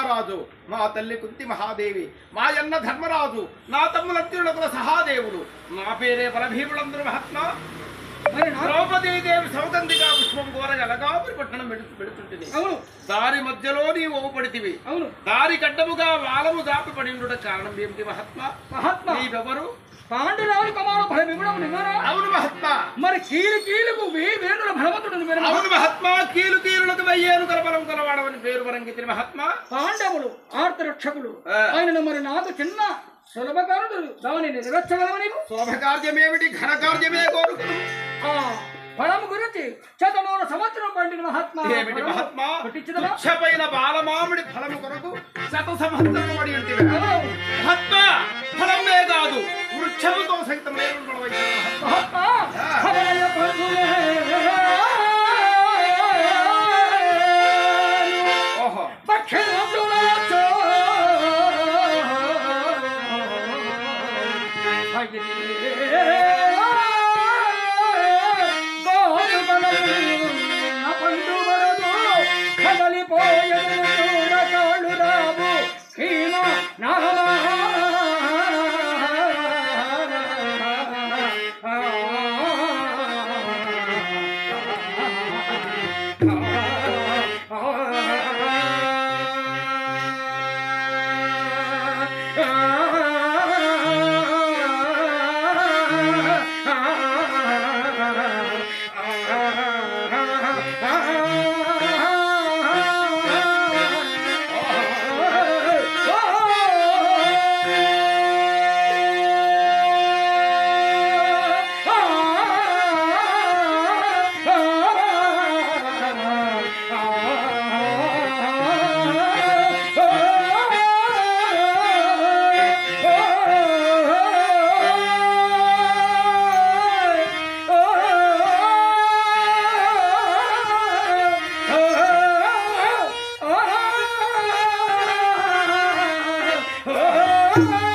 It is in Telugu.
మహారాజు, మా తల్లి కుంతి మహాదేవి, మా అన్న ధర్మరాజు, నా తమ్ముల అర్జునులకు సహాదేవుడు, నా పేరే బలభీములందరూ మహాత్మా. ద్రౌపదీదేవి సౌగంధిగా పుష్పం కోరగలగా పట్టణం పెడుతుంటుంది. దారి మధ్యలో నీవు ఓపడితివి. దారి కడ్డముగా వాలము దాపి పడిండుట కారణం ఏమిటి మహాత్మా? నీవెవరు? పాండురావు కుమారు భయమిగుణము నివారా. అవును మహాత్మా. మరి కీలు కీలుకు వేణుల బలవంతుడు. అవును మహాత్మా. కీలు కీలులకు వెయ్యేను కలబలం కలవాడమని పేరు వరంగితి మహాత్మా. పాండవులు ఆర్తరక్షకులు. ఆయనను మరి నాకు చిన్న సులభకారుడు దానిని నెరవేర్చగలమని. శోభకార్యమేమిటి, ఘనకార్యమే కోరుకును. ఫలము గురించి 100 సంవత్సరం పండిన మహాత్మా. ఏమిటి మహాత్మా? వృక్షపైన బాలమామిడి ఫలము కొరకు 100 సంవత్సరం పడి ఉంటుంది మహాత్మా. ఫలమే కాదు, వృక్షముతో సైతం మహాత్మా. ఓహో Oh